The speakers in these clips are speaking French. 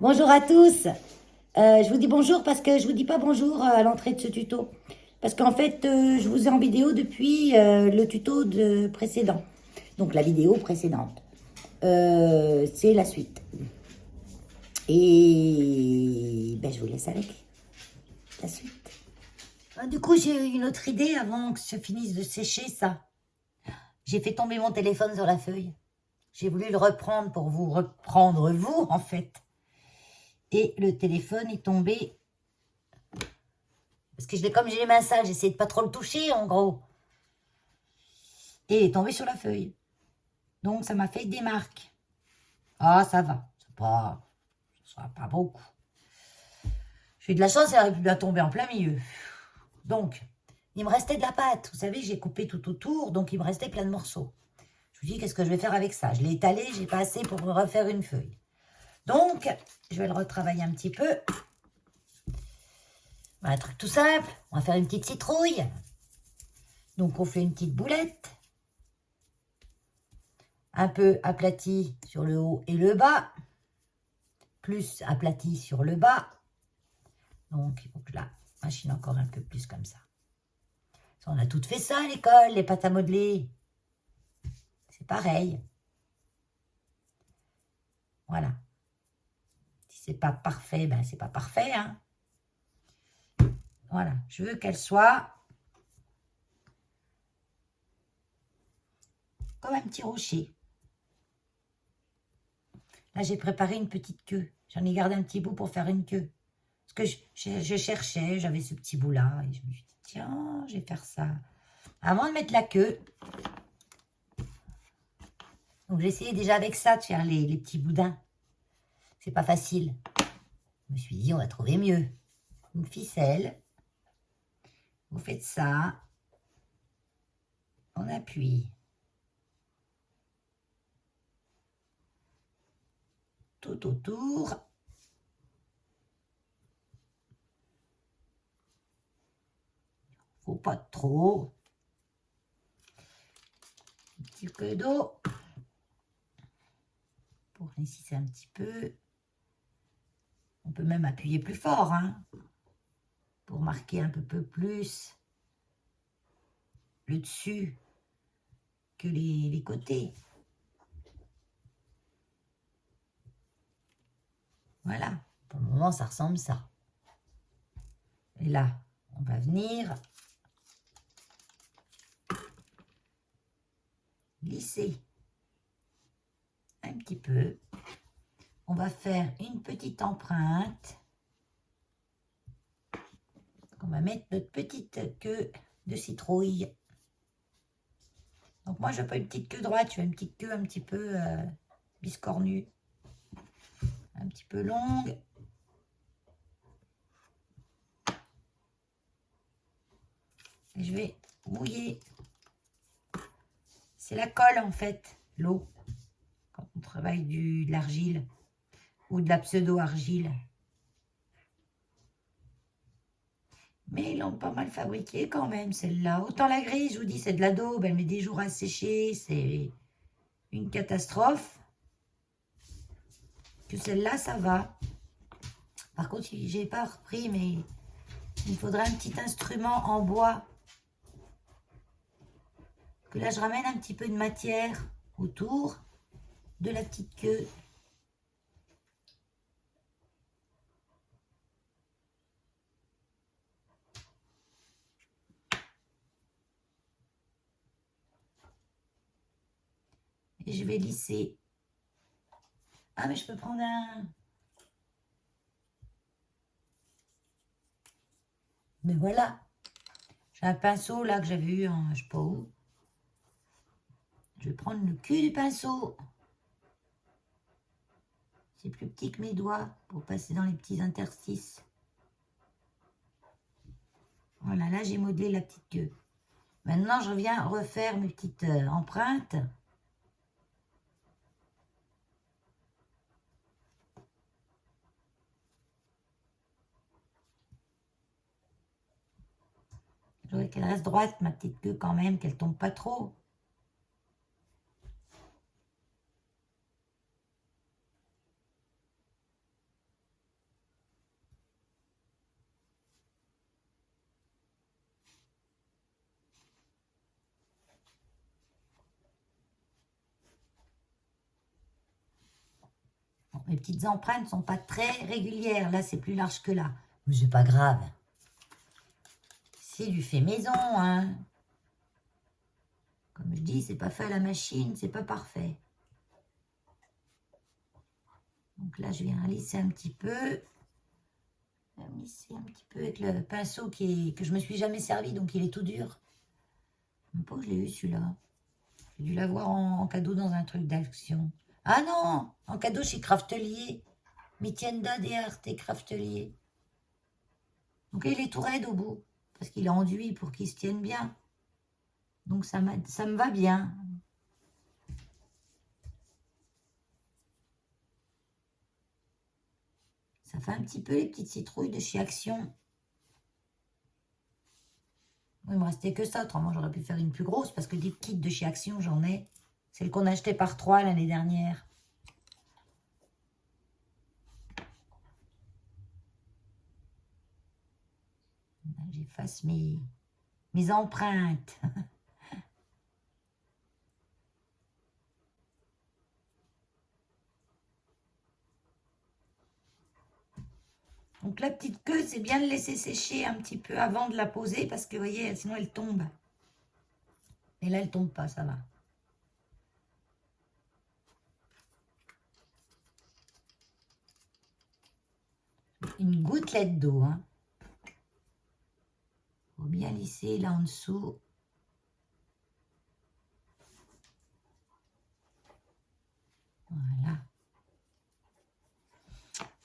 Bonjour à tous. Je vous dis bonjour parce que je vous dis pas bonjour à l'entrée de ce tuto. Parce qu'en fait, je vous ai en vidéo depuis le tuto précédent. Donc la vidéo précédente. C'est la suite. Et ben, je vous laisse avec la suite. Du coup, j'ai eu une autre idée avant que se finisse de sécher ça. J'ai fait tomber mon téléphone sur la feuille. J'ai voulu le reprendre pour vous reprendre vous, en fait. Et le téléphone est tombé. Parce que comme j'ai les mains sales, j'essaie de pas trop le toucher, en gros. Et il est tombé sur la feuille. Donc, ça m'a fait des marques. Ah, ça va. Ça va pas beaucoup. J'ai eu de la chance, elle aurait pu bien tomber en plein milieu. Donc, il me restait de la pâte. Vous savez, j'ai coupé tout autour, donc il me restait plein de morceaux. Je me dis, qu'est-ce que je vais faire avec ça? Je l'ai étalé, j'ai pas assez pour me refaire une feuille. Donc, je vais le retravailler un petit peu. Un truc tout simple. On va faire une petite citrouille. Donc, on fait une petite boulette. Un peu aplati sur le haut et le bas. Plus aplati sur le bas. Donc, il faut que je la machine encore un peu plus comme ça. On a toutes fait ça à l'école, les pâtes à modeler. C'est pareil. Voilà. Si c'est pas parfait, ben c'est pas parfait. Hein. Voilà. Je veux qu'elle soit comme un petit rocher. Là, j'ai préparé une petite queue. J'en ai gardé un petit bout pour faire une queue. Parce que je cherchais, j'avais ce petit bout-là. Et je me suis dit, tiens, je vais faire ça. Avant de mettre la queue, donc j'ai essayé déjà avec ça de faire les petits boudins. C'est pas facile. Je me suis dit, on va trouver mieux. Une ficelle. Vous faites ça. On appuie. Tout autour. Faut pas trop. Un petit peu d'eau. Pour inciser un petit peu. On peut même appuyer plus fort, hein, pour marquer un peu plus le dessus que les côtés. Voilà, pour le moment, ça ressemble ça. Et là, on va venir lisser un petit peu. On va faire une petite empreinte. On va mettre notre petite queue de citrouille. Donc moi, je veux pas une petite queue droite, je veux une petite queue un petit peu biscornue. Un petit peu longue. Et je vais mouiller. C'est la colle en fait, l'eau, quand on travaille de l'argile ou de la pseudo-argile. Mais ils l'ont pas mal fabriquée quand même, celle-là. Autant la grise, je vous dis, c'est de la daube, elle met des jours à sécher, c'est une catastrophe. Que celle-là, ça va. Par contre, j'ai pas repris, mais il faudrait un petit instrument en bois. Que là, je ramène un petit peu de matière autour de la petite queue. Et je vais lisser. Ah, mais je peux prendre un... Mais voilà. J'ai un pinceau là que j'avais eu en je sais pas où. Je vais prendre le cul du pinceau. C'est plus petit que mes doigts pour passer dans les petits interstices. Voilà, là j'ai modelé la petite queue. Maintenant, je viens refaire mes petites empreintes. Je voudrais qu'elle reste droite, ma petite queue quand même, qu'elle tombe pas trop. Les petites empreintes ne sont pas très régulières. Là, c'est plus large que là. Mais c'est pas grave. C'est du fait maison, hein. Comme je dis, c'est pas fait à la machine, c'est pas parfait. Donc là, je viens lisser un petit peu. Lisser un petit peu avec le pinceau que je me suis jamais servi, donc il est tout dur. Même pas que je l'ai eu celui-là. J'ai dû l'avoir en cadeau dans un truc d'action. Ah non, en cadeau chez Craftelier. Mitienda des Art et Craftelier. Donc il est tout raide au bout, parce qu'il est enduit pour qu'il se tienne bien. Donc ça me va bien. Ça fait un petit peu les petites citrouilles de chez Action. Il me restait que ça, autrement j'aurais pu faire une plus grosse, parce que des kits de chez Action, j'en ai. Celle qu'on achetait par 3 l'année dernière. J'efface mes empreintes. Donc la petite queue, c'est bien de laisser sécher un petit peu avant de la poser, parce que vous voyez, sinon elle tombe. Et là, elle tombe pas, ça va. Une gouttelette d'eau, hein. Faut bien lisser là en dessous. Voilà.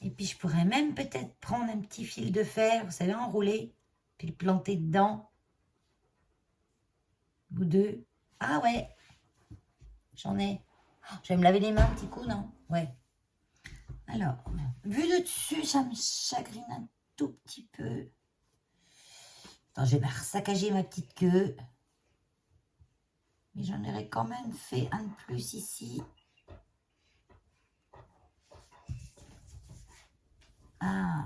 Et puis je pourrais même peut-être prendre un petit fil de fer, vous savez, enroulé, puis le planter dedans. Ou deux. Ah ouais, j'en ai. Je vais me laver les mains un petit coup, non? Ouais. Alors, vu de dessus, ça me chagrine un tout petit peu. Attends, je vais saccager ma petite queue. Mais j'en aurais quand même fait un de plus ici. Ah.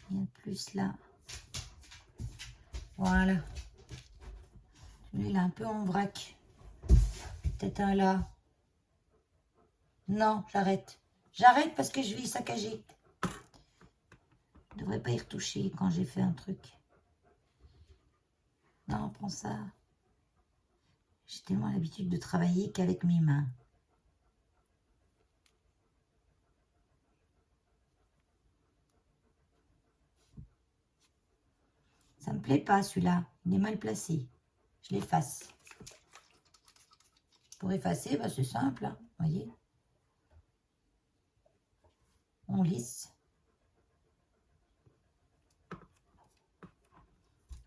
Il y a un plus là. Voilà. Celui-là, un peu en vrac. Peut-être un là. Non, j'arrête. J'arrête parce que je vais y saccager. Je ne devrais pas y retoucher quand j'ai fait un truc. Non, prends ça. J'ai tellement l'habitude de travailler qu'avec mes mains. Ça me plaît pas celui-là. Il est mal placé. Je l'efface. Pour effacer, bah, c'est simple. Hein, voyez. On lisse.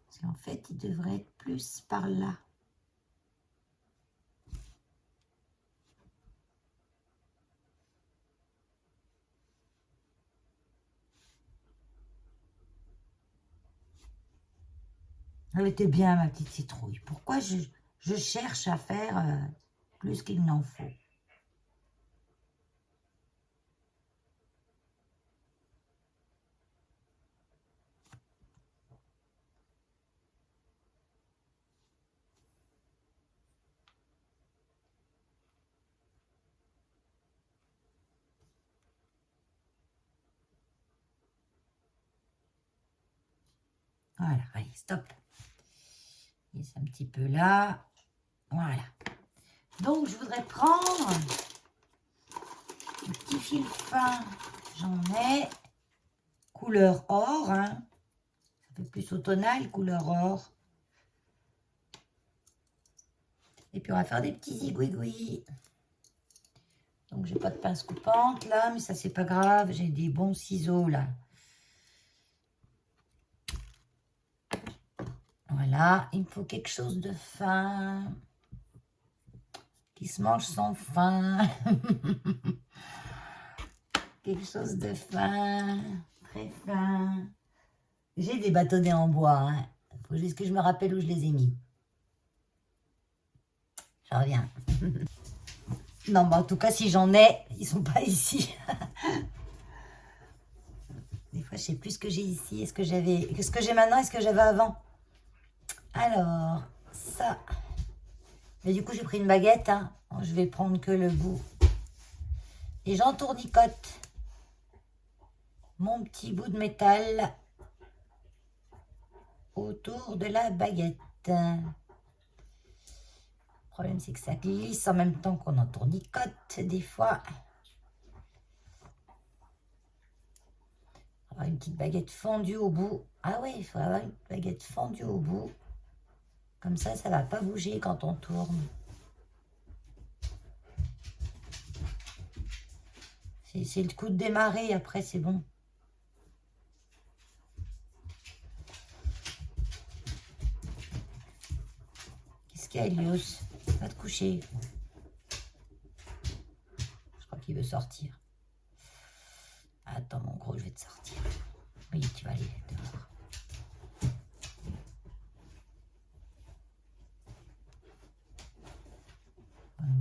Parce qu'en fait, il devrait être plus par là. Elle était bien, ma petite citrouille. Pourquoi je cherche à faire plus qu'il n'en faut? Voilà, allez, stop. Et c'est un petit peu là. Voilà. Donc, je voudrais prendre un petit fil fin. J'en ai. Couleur or. Hein. Ça fait plus automnal, couleur or. Et puis, on va faire des petits zigouigouis. Donc, j'ai pas de pince coupante là, mais ça, c'est pas grave. J'ai des bons ciseaux là. Voilà, il me faut quelque chose de fin, qui se mange sans fin. Quelque chose de fin, très fin. J'ai des bâtonnets en bois, hein. Faut juste que je me rappelle où je les ai mis. Je reviens. Non, mais en tout cas, si j'en ai, ils sont pas ici. Des fois, je sais plus ce que j'ai ici, est-ce que j'avais, ce que j'ai maintenant, est-ce que j'avais avant. Alors, ça. Mais du coup, j'ai pris une baguette. Hein. Je vais prendre que le bout Et j'entournicote mon petit bout de métal autour de la baguette. Le problème, c'est que ça glisse en même temps qu'on entournicote des fois. Avoir une petite baguette fondue au bout. Ah ouais, il faut avoir une baguette fondue au bout. Comme ça ne va pas bouger quand on tourne. C'est le coup de démarrer, après c'est bon. Qu'est-ce qu'il y a, Elios? Va te coucher. Je crois qu'il veut sortir. Attends, mon gros, je vais te sortir. Oui, tu vas aller dehors.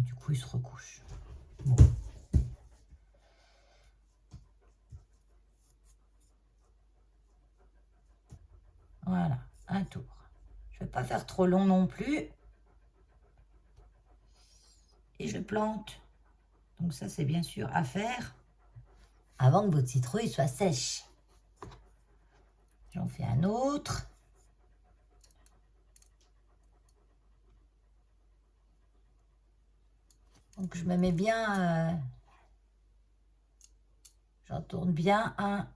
Du coup, il se recouche. Bon. Voilà, un tour. Je ne vais pas faire trop long non plus. Et je plante. Donc ça, c'est bien sûr à faire avant que votre citrouille soit sèche. J'en fais un autre. Donc je me mets bien, j'en tourne bien un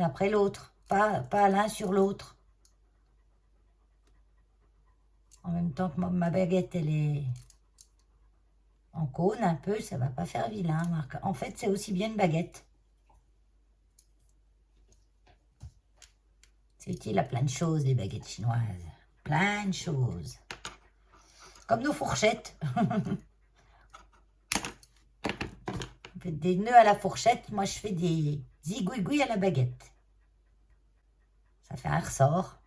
après l'autre, pas l'un sur l'autre. En même temps que ma baguette, elle est en cône un peu, ça va pas faire vilain, Marc. En fait, c'est aussi bien une baguette. C'est utile à plein de choses, les baguettes chinoises. Plein de choses. Comme nos fourchettes. On fait des nœuds à la fourchette. Moi, je fais des zigouigouis à la baguette. Ça fait un ressort.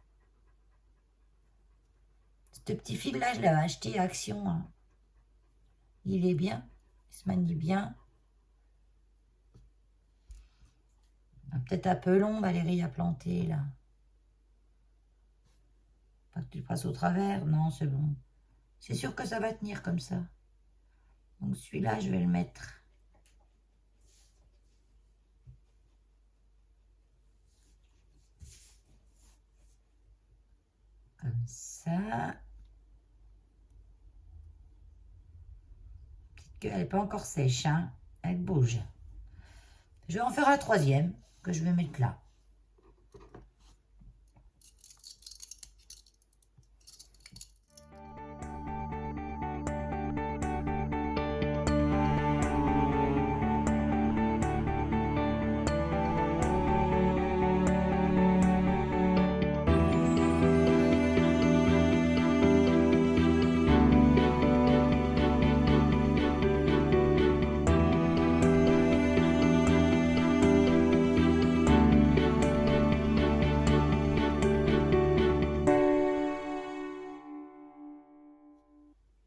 Ce petit fil-là, je l'avais acheté à Action. Hein. Il est bien. Il se manie bien. Peut-être un peu long, Valérie, à planter, là. Pas que tu passes au travers. Non, c'est bon. C'est sûr que ça va tenir comme ça. Donc celui-là, je vais le mettre. Comme ça. Petite queue, elle n'est pas encore sèche, hein. Elle bouge. Je vais en faire un troisième que je vais mettre là.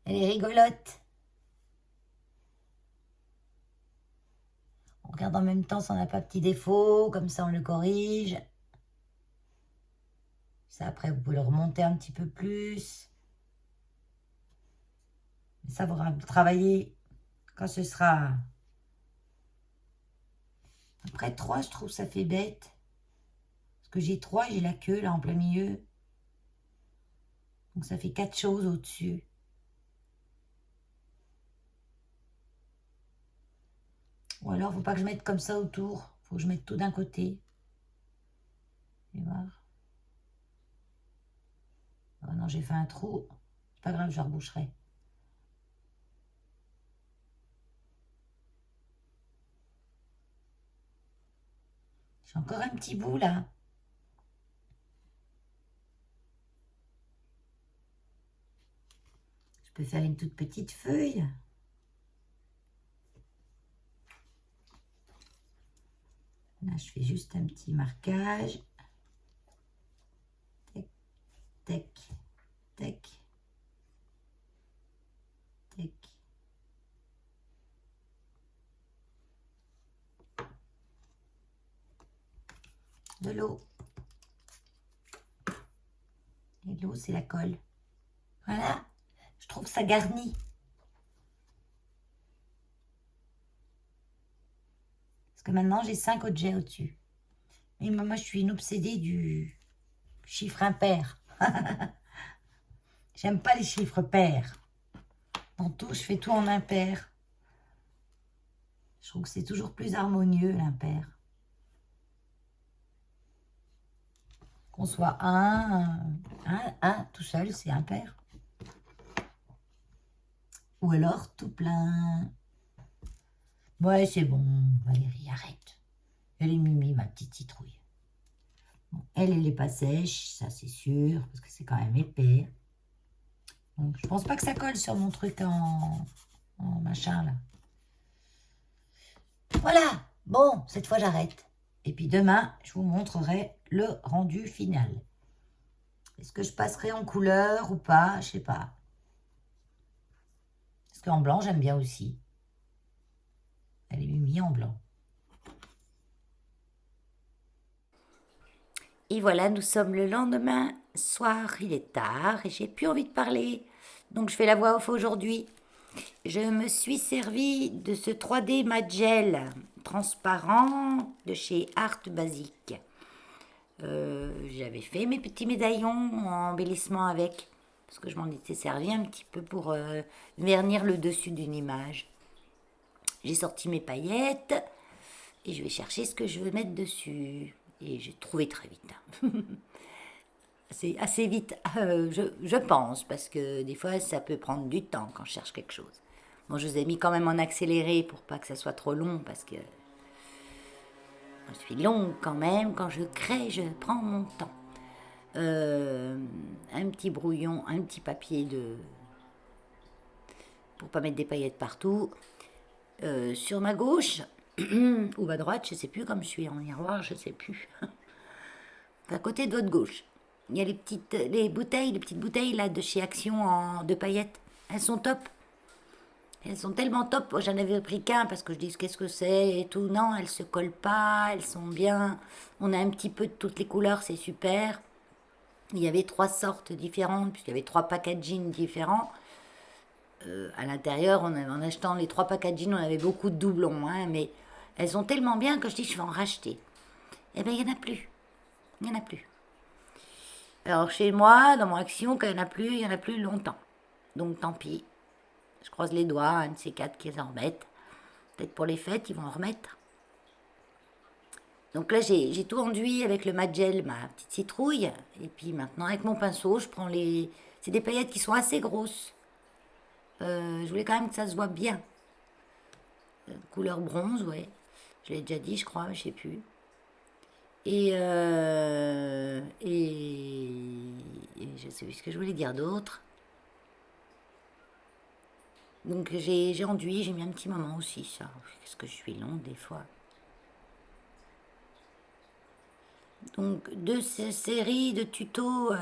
Elle est rigolote. On regarde en même temps si on n'a pas de petits défauts, comme ça on le corrige. Ça après vous pouvez le remonter un petit peu plus. Ça vous travailler quand ce sera... Après 3, je trouve ça fait bête. Parce que j'ai 3, j'ai la queue là en plein milieu. Donc ça fait 4 choses au-dessus. Ou alors, faut pas que je mette comme ça autour. Faut que je mette tout d'un côté. Tu vas voir. Oh non, j'ai fait un trou. C'est pas grave, je reboucherai. J'ai encore un petit bout là. Je peux faire une toute petite feuille. Là, je fais juste un petit marquage. Tac, tac, tac, tac. De l'eau. Et l'eau, c'est la colle. Voilà. Je trouve que ça garnit. que maintenant, j'ai 5 objets au-dessus. Mais moi, je suis une obsédée du chiffre impair. J'aime pas les chiffres pairs. Dans tout, je fais tout en impair. Je trouve que c'est toujours plus harmonieux, l'impair. Qu'on soit un, tout seul, c'est impair. Ou alors tout plein. Ouais, c'est bon, Valérie, arrête. Elle est mimi, ma petite citrouille. Bon, elle n'est pas sèche, ça c'est sûr, parce que c'est quand même épais. Donc, je pense pas que ça colle sur mon truc en machin, là. Voilà, bon, cette fois j'arrête. Et puis demain, je vous montrerai le rendu final. Est-ce que je passerai en couleur ou pas? Je sais pas. Parce qu'en blanc, j'aime bien aussi. Elle est mis en blanc. Et voilà, nous sommes le lendemain soir, il est tard et j'ai plus envie de parler. Donc je fais la voix off aujourd'hui. Je me suis servi de ce 3D Matte Gel transparent de chez Art Basic. J'avais fait mes petits médaillons en embellissement avec, parce que je m'en étais servi un petit peu pour vernir le dessus d'une image. J'ai sorti mes paillettes et je vais chercher ce que je veux mettre dessus. Et j'ai trouvé très vite. C'est assez vite, je pense, parce que des fois ça peut prendre du temps quand je cherche quelque chose. Bon, je vous ai mis quand même en accéléré pour pas que ça soit trop long, parce que je suis longue quand même. Quand je crée, je prends mon temps. Un petit brouillon, un petit papier pour pas mettre des paillettes partout. Sur ma gauche ou ma droite, je sais plus, comme je suis en miroir, je sais plus. À côté de votre gauche, il y a les petites bouteilles là de chez Action de paillettes. Elles sont top. Elles sont tellement top. Moi, j'en avais pris qu'un parce que je dis qu'est-ce que c'est et tout. Non, elles se collent pas, elles sont bien. On a un petit peu de toutes les couleurs, c'est super. Il y avait 3 sortes différentes, puisqu'il y avait 3 packaging différents. À l'intérieur, en achetant les 3 packaging, on avait beaucoup de doublons, hein, mais elles sont tellement bien que je dis je vais en racheter. Eh bien, il n'y en a plus. Il n'y en a plus. Alors chez moi, dans mon Action, quand il n'y en a plus, il n'y en a plus longtemps. Donc tant pis. Je croise les doigts, un de ces 4 qui en remettent. Peut-être pour les fêtes, ils vont en remettre. Donc là, j'ai tout enduit avec le Matte Gel, ma petite citrouille. Et puis maintenant, avec mon pinceau, je prends les... C'est des paillettes qui sont assez grosses. Je voulais quand même que ça se voit bien. Couleur bronze, ouais. Je l'ai déjà dit, je crois, je sais plus. Et je sais plus ce que je voulais dire d'autre. Donc j'ai enduit, j'ai mis un petit moment aussi, ça. Qu'est-ce que je suis longue des fois. Donc de ces séries de tutos,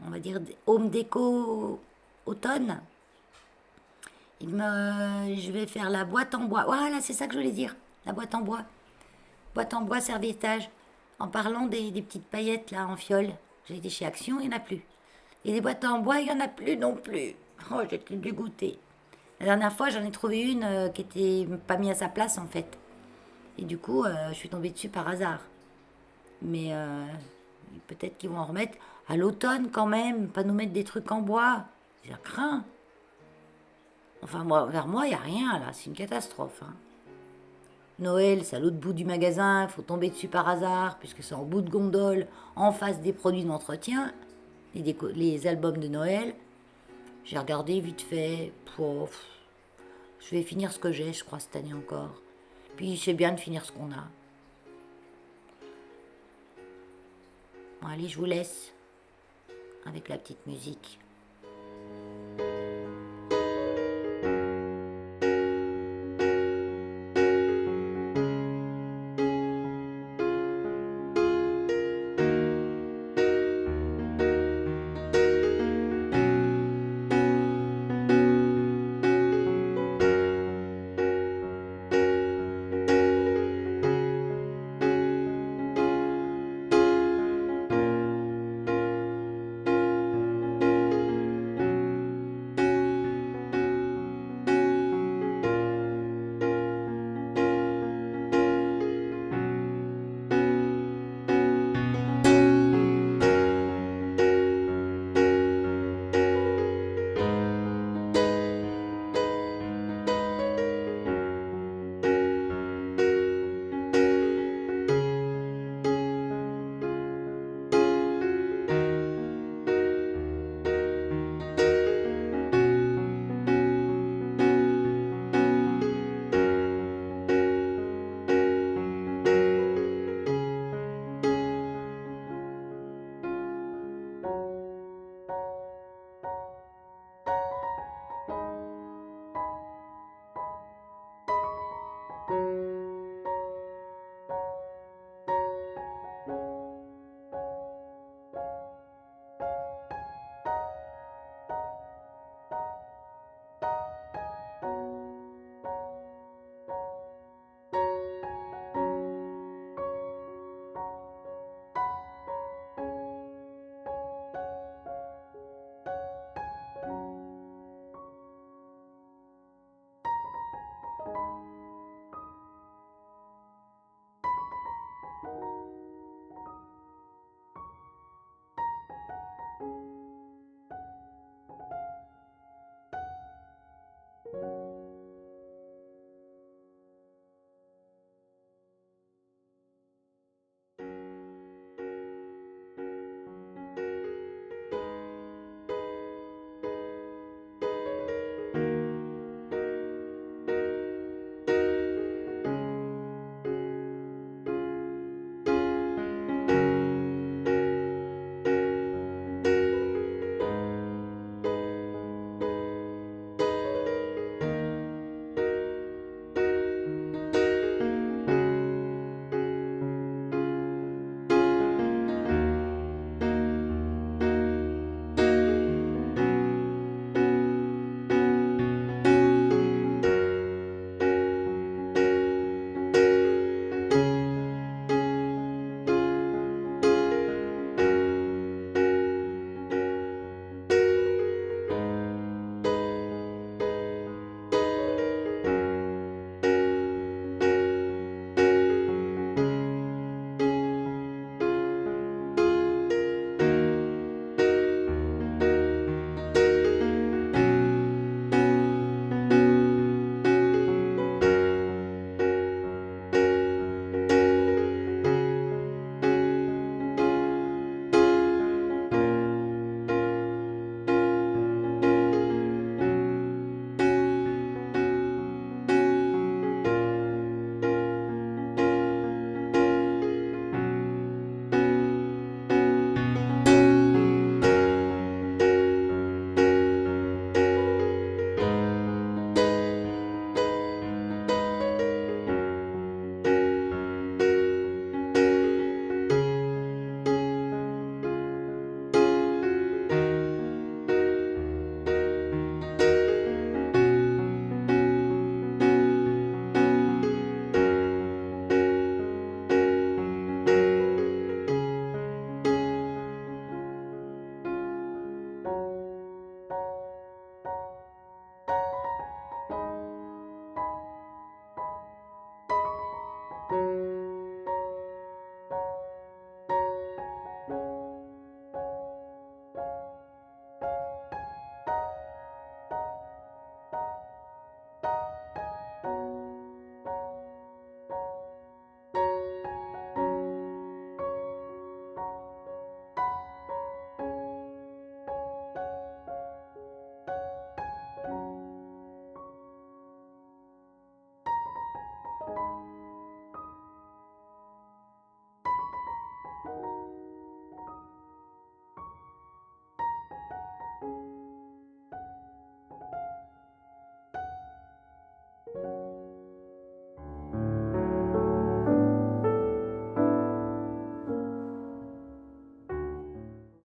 on va dire home déco automne. Je vais faire la boîte en bois. Voilà, c'est ça que je voulais dire. La boîte en bois. Boîte en bois serviettage. En parlant des petites paillettes là en fiole. J'ai été chez Action, il n'y en a plus. Et des boîtes en bois, il n'y en a plus non plus. Oh, j'étais dégoûtée. La dernière fois, j'en ai trouvé une qui était pas mise à sa place en fait. Et du coup, je suis tombée dessus par hasard. Mais peut-être qu'ils vont en remettre à l'automne quand même, pas nous mettre des trucs en bois. J'ai craint. Enfin, moi, vers moi, il n'y a rien là, c'est une catastrophe. Hein. Noël, c'est à l'autre bout du magasin, il faut tomber dessus par hasard, puisque c'est en bout de gondole, en face des produits d'entretien, les albums de Noël. J'ai regardé vite fait. Pouf, je vais finir ce que j'ai, je crois, cette année encore. Puis c'est bien de finir ce qu'on a. Bon, allez, je vous laisse avec la petite musique.